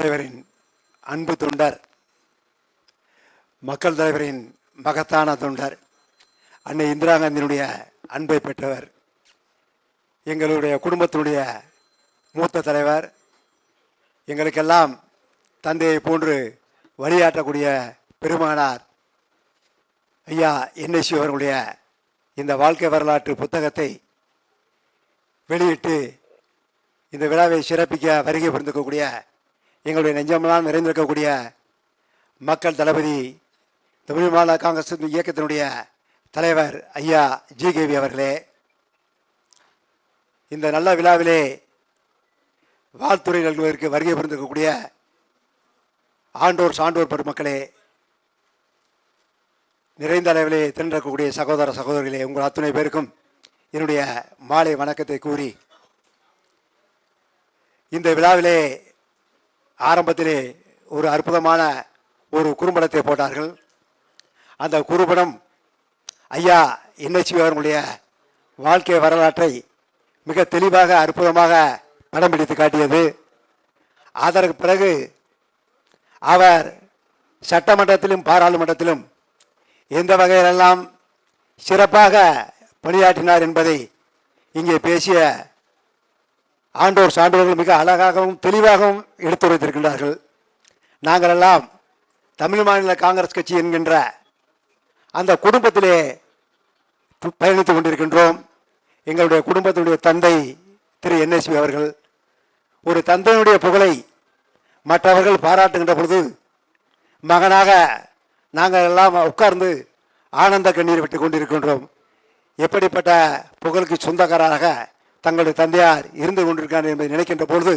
தலைவரின் அன்பு தொண்டர், மக்கள் தலைவரின் மகத்தான தொண்டர், அன்னை இந்திரா காந்தியினுடைய அன்பை பெற்றவர், எங்களுடைய குடும்பத்தினுடைய மூத்த தலைவர், எங்களுக்கெல்லாம் தந்தையை போன்று வழியாற்றக்கூடிய பெருமானார் ஐயா என்எஸ்சி அவர்களுடைய இந்த வாழ்க்கை வரலாற்று புத்தகத்தை வெளியிட்டு இந்த விழாவை சிறப்பிக்க வருகை புரிந்திருக்கக்கூடிய எங்களுடைய நெஞ்சமெல்லாம் நிறைந்திருக்கக்கூடிய மக்கள் தளபதி தமிழ் மாநில காங்கிரஸ் இயக்கத்தினுடைய தலைவர் ஐயா ஜிகேவி அவர்களே, இந்த நல்ல விழாவிலே வாழ்த்துறை நல்குவதற்கு வருகை புரிந்திருக்கக்கூடிய ஆண்டோர் சான்றோர் பெருமக்களே, நிறைந்த அளவிலே திரண்டிருக்கக்கூடிய சகோதர சகோதரிகளே, உங்கள் அத்துணை பேருக்கும் என்னுடைய மாலை வணக்கத்தை கூறி, இந்த விழாவிலே ஆரம்பத்திலே ஒரு அற்புதமான ஒரு குறும்படத்தை போட்டார்கள். அந்த குறும்படம் ஐயா என்எஸ்சி அவர்களுடைய வாழ்க்கை வரலாற்றை மிக தெளிவாக அற்புதமாக படம் பிடித்து காட்டியது. அதற்கு பிறகு அவர் சட்டமன்றத்திலும் பாராளுமன்றத்திலும் எந்த வகையிலெல்லாம் சிறப்பாக பணியாற்றினார் என்பதை இங்கே பேசிய ஆண்டோர் சான்றோர்கள் மிக அழகாகவும் தெளிவாகவும் எடுத்துரைத்திருக்கின்றார்கள். நாங்கள் எல்லாம் தமிழ் மாநில காங்கிரஸ் கட்சி என்கின்ற அந்த குடும்பத்திலே பயணித்துக் கொண்டிருக்கின்றோம். எங்களுடைய குடும்பத்தினுடைய தந்தை திரு என்எஸ்வி அவர்கள் ஒரு தந்தையினுடைய புகழை மற்றவர்கள் பாராட்டுகின்ற பொழுது மகனாக நாங்கள் எல்லாம் உட்கார்ந்து ஆனந்த கண்ணீர் விட்டு கொண்டிருக்கின்றோம். எப்படிப்பட்ட புகழுக்கு சொந்தக்காரராக தங்களுடைய தந்தையார் இருந்து கொண்டிருக்கார் என்பதை நினைக்கின்ற பொழுது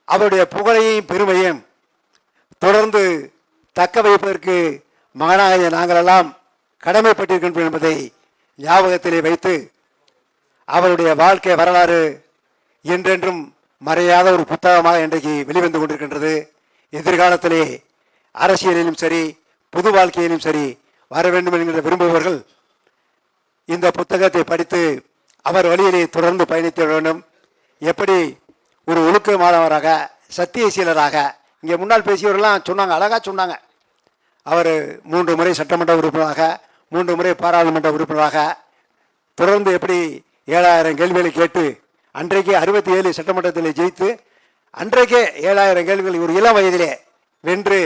அவருடைய புகழையும் பெருமையும் தொடர்ந்து தக்க வைப்பதற்கு மகனாக நாங்கள் எல்லாம் கடமைப்பட்டிருக்கின்றோம் என்பதை ஞாபகத்திலே வைத்து அவருடைய வாழ்க்கை வரலாறு என்றென்றும் மறையாத ஒரு புத்தகமாக இன்றைக்கு வெளிவந்து கொண்டிருக்கின்றது. எதிர்காலத்திலே அரசியலிலும் சரி பொது வாழ்க்கையிலும் சரி வர வேண்டும் என்கிற விரும்புபவர்கள் இந்த புத்தகத்தை படித்து அவர் வழியிலே தொடர்ந்து பயணிக்க வேண்டும். எப்படி ஒரு ஒழுக்கமானவராக சத்தியசீலராக இங்கே முன்னால் பேசியவர்கள்லாம் சொன்னாங்க, அழகாக சொன்னாங்க. அவர் 3 முறை சட்டமன்ற உறுப்பினராக 3 முறை பாராளுமன்ற உறுப்பினராக தொடர்ந்து எப்படி 7000 கேள்விகளை கேட்டு அன்றைக்கே 67 சட்டமன்றத்தில் ஜெயித்து அன்றைக்கே 7000 கேள்விகள் ஒரு இளம் வயதிலே வென்று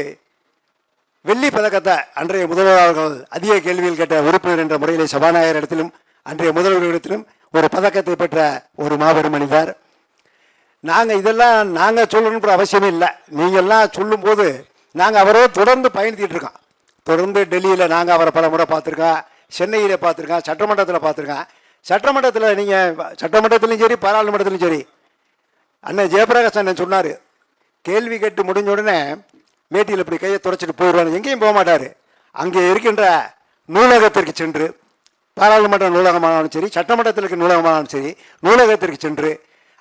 வெள்ளி பதக்கத்தை அன்றைய முதல்வர்கள் அதிக கேள்விகள் கேட்ட உறுப்பினர் என்ற முறையிலே சபாநாயகர் இடத்திலும் அன்றைய முதல்வர்களிடத்திலும் ஒரு பதக்கத்தை பெற்ற ஒரு மாபெரும் மனிதர். நாங்கள் சொல்லணுன்ற அவசியமே இல்லை. நீங்கள்லாம் சொல்லும்போது நாங்கள் அவரோ தொடர்ந்து பயணித்திட்டு இருக்கோம். தொடர்ந்து டெல்லியில் நாங்கள் அவரை பல முறை பார்த்துருக்கோம், சென்னையில் பார்த்துருக்கோம், சட்டமன்றத்தில் பார்த்துருக்கோம். சட்டமன்றத்தில் நீங்கள் சட்டமன்றத்திலையும் சரி பாராளுமன்றத்திலும் சரி அண்ணன் ஜெயபிரகாஷ் அண்ணன் சொன்னார், கேள்வி கேட்டு முடிஞ்ச உடனே மேட்டியில் இப்படி கையை துடைச்சிட்டு போயிடுவாங்க, எங்கேயும் போக மாட்டார். அங்கே இருக்கின்ற நூலகத்திற்கு சென்று, பாராளுமன்ற நூலகமானாலும் சரி சட்டமன்றத்தில் இருக்க நூலகமானாலும் சரி நூலகத்திற்கு சென்று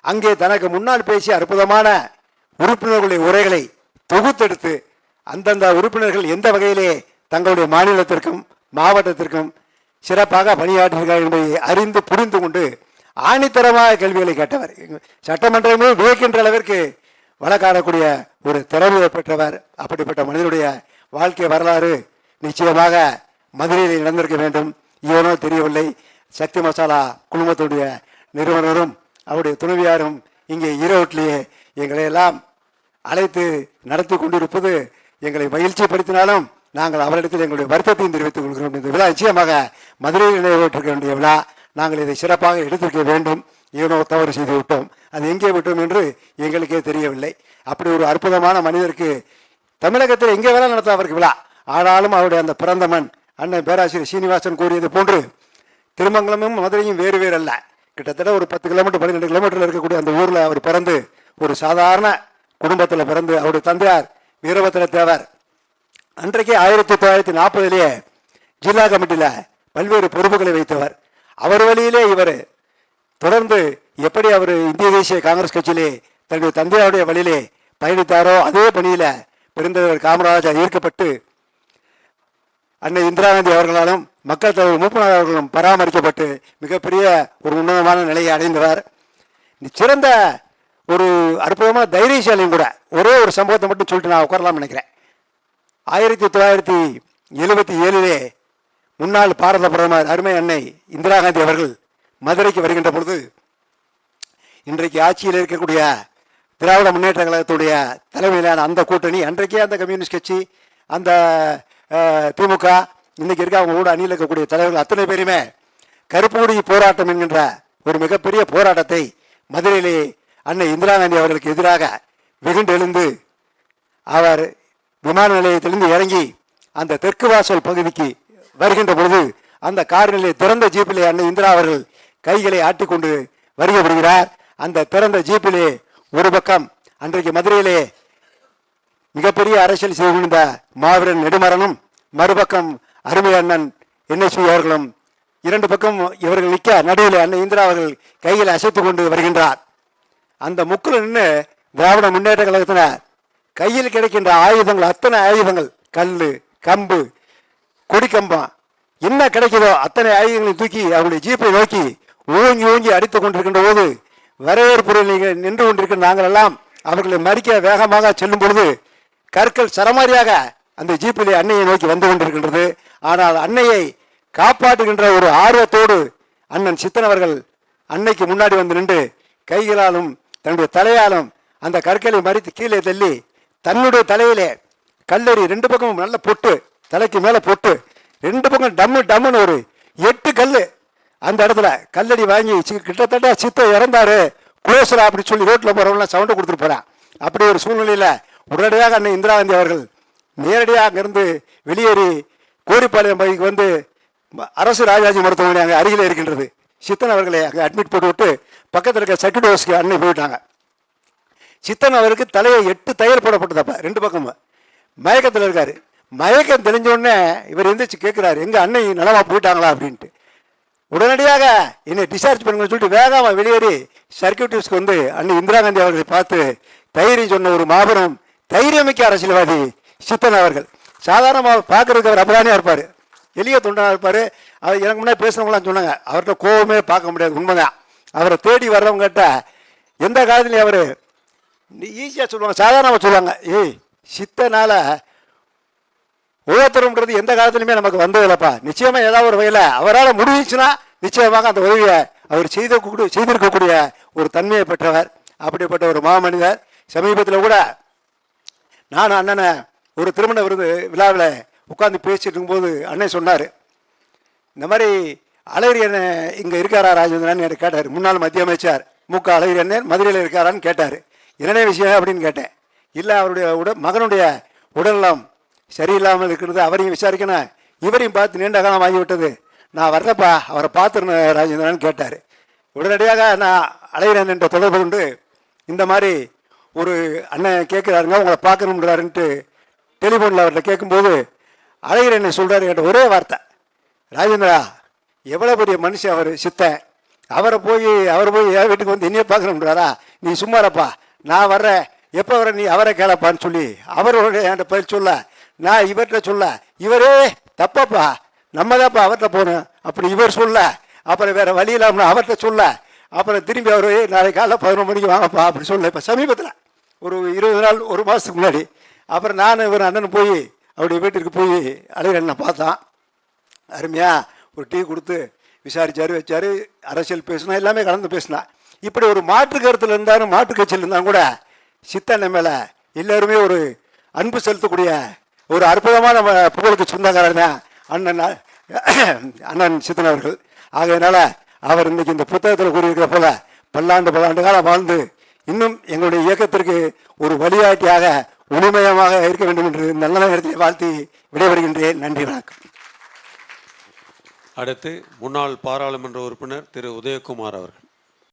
அங்கே தனக்கு முன்னால் பேசிய அற்புதமான உறுப்பினர்களுடைய உரைகளை தொகுத்தெடுத்து அந்தந்த உறுப்பினர்கள் எந்த வகையிலே தங்களுடைய மாநிலத்திற்கும் மாவட்டத்திற்கும் சிறப்பாக பணியாற்றுகிறார்கள் என்பதை அறிந்து புரிந்து கொண்டு ஆணித்தரமாக கேள்விகளை கேட்டவர். சட்டமன்றமே வியக்கின்ற அளவிற்கு வழக்காடக்கூடிய ஒரு திறமையை பெற்றவர். அப்படிப்பட்ட மனிதனுடைய வாழ்க்கை வரலாறு நிச்சயமாக மதுரையில் நடந்திருக்க வேண்டும். இவனோ தெரியவில்லை. சக்தி மசாலா குழுமத்துடைய நிறுவனரும் அவருடைய துணைவியாரும் இங்கே ஈரோட்டிலேயே எங்களை எல்லாம் அழைத்து நடத்தி கொண்டிருப்பது எங்களை மகிழ்ச்சிப்படுத்தினாலும் நாங்கள் அவரிடத்தில் எங்களுடைய வருத்தத்தையும் தெரிவித்துக் கொள்கிறோம். இந்த விழா நிச்சயமாக மதுரையில் நிறைவேற்றிருக்க வேண்டிய விழா. நாங்கள் இதை சிறப்பாக எடுத்திருக்க வேண்டும். ஏனோ தவறு செய்து விட்டோம், அது எங்கே விட்டோம் என்று எங்களுக்கே தெரியவில்லை. அப்படி ஒரு அற்புதமான மனிதருக்கு தமிழகத்தில் எங்கே வேணால் நடத்த அவருக்கு விழா. ஆனாலும் அவருடைய அந்த பிறந்த மண் அண்ணன் பேராசிரியர் சீனிவாசன் கூறியது போன்று திருமங்கலமும் மதுரையும் வேறு வேறு அல்ல. கிட்டத்தட்ட ஒரு 10 கிலோமீட்டர் 12 கிலோமீட்டரில் இருக்கக்கூடிய அந்த ஊரில் அவர் பிறந்து ஒரு சாதாரண குடும்பத்தில் பிறந்து அவருடைய தந்தையார் வீரபத்திர தேவர் அன்றைக்கே 1940 ஜில்லா கமிட்டியில் பல்வேறு பொறுப்புகளை வைத்தவர். அவர் வழியிலே இவர் தொடர்ந்து எப்படி அவர் இந்திய தேசிய காங்கிரஸ் கட்சியிலே தன்னுடைய தந்தையாருடைய வழியிலே பயணித்தாரோ அதே பணியில் பெருந்தலைவர் காமராஜர் ஈர்க்கப்பட்டு அன்னை இந்திரா காந்தி அவர்களாலும் மக்கள் தலைவர் மூப்பனார் அவர்களும் பராமரிக்கப்பட்டு மிகப்பெரிய ஒரு உன்னதமான நிலையை அடைந்தவர். சிறந்த ஒரு அற்புதமான தைரியசாலியும் கூட. ஒரே ஒரு சம்பவத்தை மட்டும் சொல்லிட்டு நான் உட்காரலாம்னு நினைக்கிறேன். 1977 முன்னாள் பாரத பிரதமர் அருமை அன்னை இந்திரா காந்தி அவர்கள் மதுரைக்கு வருகின்ற பொழுது, இன்றைக்கு ஆட்சியில் இருக்கக்கூடிய திராவிட முன்னேற்ற கழகத்துடைய தலைமையிலான அந்த கூட்டணி, அன்றைக்கே அந்த கம்யூனிஸ்ட் கட்சி, அந்த திமுக, இன்னைக்கு இருக்க அவங்க கூட அணியில் இருக்கக்கூடிய தலைவர்கள் அத்தனை பேருமே கருப்புக்குடி போராட்டம் என்கின்ற ஒரு மிகப்பெரிய போராட்டத்தை மதுரையிலே அன்னை இந்திரா காந்தி அவர்களுக்கு எதிராக வெகுண்டு எழுந்து அவர் விமான நிலையத்திலிருந்து இறங்கி அந்த தெற்கு வாசல் பகுதிக்கு வருகின்ற பொழுது அந்த காரிலே திறந்த ஜீப்பிலே அன்னை இந்திரா அவர்கள் கைகளை ஆட்டிக்கொண்டு வருகிறார். அந்த திறந்த ஜீப்பிலே ஒரு பக்கம் அன்றைக்கு மதுரையிலே மிகப்பெரிய அரசியல் செய்து கொண்ட மாவீரன் நெடுமாறனும், மறுபக்கம் அருமை அண்ணன் NSV அவர்களும், இரண்டு பக்கம் இவர்கள் நிற்க நடுவில் அன்னை இந்திரா அவர்கள் கையில் அசைத்து கொண்டு வருகின்றார். அந்த முக்கில் நின்று திராவிட முன்னேற்ற கழகத்தினர் கையில் கிடைக்கின்ற ஆயுதங்கள், அத்தனை ஆயுதங்கள், கல், கம்பு, கொடிக்கம்பம், என்ன கிடைக்குதோ அத்தனை ஆயுதங்களை தூக்கி அவருடைய ஜீப்பை நோக்கி ஓங்கி ஓங்கி அடித்துக் கொண்டிருக்கின்ற போது, வரவேற்புரையில் நின்று கொண்டிருக்கிற நாங்கள் எல்லாம் அவர்களை மறிக்க வேகமாக செல்லும் பொழுது கற்கள் சரமாரியாக அந்த ஜீப்பிலே அன்னையை நோக்கி வந்து கொண்டிருக்கின்றது. ஆனால் அன்னையை காப்பாற்றுகின்ற ஒரு ஆர்வத்தோடு அண்ணன் சித்தன் அவர்கள் அன்னைக்கு முன்னாடி வந்து நின்று கைகளாலும் தன்னுடைய தலையாலும் அந்த கற்களை மறித்து கீழே தள்ளி தன்னுடைய தலையிலே கல்லறி ரெண்டு பக்கமும் நல்ல பொட்டு, தலைக்கு மேலே பொட்டு, ரெண்டு பக்கம் டம்மு டம்முன்னு ஒரு 8 கல் அந்த இடத்துல கல்லடி வாங்கி கிட்டத்தட்ட சித்தம் இறந்தாரு குளோசரா அப்படி சொல்லி ரோட்டில் போகிறவங்களாம் சவுண்டை கொடுத்துட்டு போகிறான். அப்படி ஒரு சூழ்நிலையில் உடனடியாக அன்னை இந்திரா காந்தி அவர்கள் நேரடியாக அங்கிருந்து வெளியேறி கோரிப்பாளையம் பகுதிக்கு வந்து அரசு ராஜாஜி மருத்துவமனை அங்கே அருகில் இருக்கின்றது. சித்தன் அவர்களை அங்கே அட்மிட் போட்டு விட்டு பக்கத்தில் இருக்க செகண்ட் டோஸ்க்கு அன்னை போயிட்டாங்க. சித்தன் அவருக்கு தலையை 8 தையல் போடப்பட்டதப்ப ரெண்டு பக்கமும் மயக்கத்தில் இருக்காரு. மயக்கம் தெரிஞ்சோடனே இவர் எந்திரிச்சு கேட்குறாரு, எங்கள் அன்னை நலமா போயிட்டாங்களா அப்படின்ட்டு. உடனடியாக என்னை டிஸ்சார்ஜ் பண்ணுங்கன்னு சொல்லிட்டு வேகமாக வெளியேறி சர்க்கியூட்டிஸ்க்கு வந்து அன்னை இந்திரா காந்தி அவர்களை பார்த்து தைரியம் சொன்ன ஒரு மாபெரும் தைரியமிக்க அரசியல்வாதி சித்தன் அவர்கள். சாதாரணமாக பார்க்கறதுக்கு அவர் அப்படிதானே இருப்பார், எளிய தொண்டனாக இருப்பார். அவர் எனக்கு முன்னாடி பேசுனவங்களாம் சொன்னாங்க, அவர்கிட்ட கோபமே பார்க்க முடியாது, உண்மைதான். அவரை தேடி வர்றவங்க கிட்ட எந்த காலத்துலையும் அவர் ஈஸியாக சொல்லுவாங்க, சாதாரணமாக சொல்லுவாங்க, ஏய் சித்தனால உயர்த்தணுன்றது எந்த காலத்துலையுமே நமக்கு வந்ததில்லப்பா. நிச்சயமாக ஏதாவது ஒரு வகையில் அவரால் முடிஞ்சுச்சுன்னா நிச்சயமாக அந்த உதவியை அவர் செய்திருக்கக்கூடிய ஒரு தன்மையை பெற்றவர். அப்படிப்பட்ட ஒரு மாமனிதர். சமீபத்தில் கூட நான் அண்ணனை ஒரு திருமண விருது விழாவில் உட்காந்து பேசிட்டு இருக்கும்போது அண்ணன் சொன்னார், இந்த மாதிரி அழகிரி அண்ணன் இங்கே இருக்காரா ராஜேந்திரன் எனக்கு கேட்டார். முன்னாள் மத்திய அமைச்சர் மு.க. அழகிரி அண்ணன் மதுரையில் இருக்காரான்னு கேட்டார். என்னென்ன விஷயம் அப்படின்னு கேட்டேன். இல்லை அவருடைய மகனுடைய உடல்நலம் சரியில்லாமல் இருக்கிறது, அவரையும் விசாரிக்கணும், இவரையும் பார்த்து நீண்ட காலம் ஆகிவிட்டது, நான் வர்றப்பா அவரை பார்த்துருந்தேன் ராஜேந்திரன் கேட்டார். உடனடியாக நான் அழகிரி அண்ணன் தொடர்பு கொண்டு இந்த மாதிரி ஒரு அண்ணன் கேட்குறாருங்க, உங்களை பார்க்கணுன்றாருன்ட்டு டெலிஃபோனில் அவர்கிட்ட கேட்கும்போது அழகிரி அண்ணன் சொல்கிறாரு கேட்ட ஒரே வார்த்தை, ராஜேந்திரா எவ்வளோ பெரிய மனுஷன் அவர் சித்தன், அவர் போய் என் வீட்டுக்கு வந்து என்னையே பார்க்கணுன்றாரா, நீ சும்மாரப்பா, நான் வர்றேன், எப்போ வர நீ அவரை கேளப்பான்னு சொல்லி அவருடைய என்கிட்ட பயிர் சொல்ல, நான் இவர்கிட்ட சொல்ல, இவரே தப்பாப்பா நம்ம தான்ப்பா அவர்கிட்ட போகணும் அப்படி இவர் சொல்ல, அப்புறம் வேறு வழி இல்லாமல் அவர்கிட்ட சொல்ல, அப்புறம் திரும்பி அவர் நாளைக்கு காலைல 11 மணிக்கு வாங்கப்பா அப்படி சொல்ல. இப்போ சமீபத்தில் ஒரு 20 நாள் ஒரு மாதத்துக்கு முன்னாடி அப்புறம் நான் இவர் அண்ணன் போய் அவருடைய வீட்டுக்கு போய் அழகிரி அண்ணனை பார்த்தான். அருமையாக ஒரு டீ கொடுத்து விசாரித்தார், வச்சார், அரசியல் பேசினா, எல்லாமே கலந்து பேசினா. இப்படி ஒரு மாற்று கருத்தில் இருந்தாலும் மாற்று கட்சியில் இருந்தாலும் கூட சித்தண்ண மேலே எல்லோருமே ஒரு அன்பு செலுத்தக்கூடிய ஒரு அற்புதமான புகழுக்கு சொந்தக்காரர் தான் அண்ணன் சித்தன் அவர்கள். ஆகையினால அவர் இன்னைக்கு இந்த புத்தகத்தில் கூறியிருக்கிற போல பல்லாண்டு காலம் வாழ்ந்து இன்னும் எங்களுடைய இயக்கத்திற்கு ஒரு வழிகாட்டியாக உண்மையமாக இருக்க வேண்டும் என்று நல்ல நேரத்தில் வாழ்த்தி விடைபெறுகின்றேன். நன்றி, வணக்கம். அடுத்து முன்னாள் பாராளுமன்ற உறுப்பினர் திரு உதயகுமார் அவர்கள்.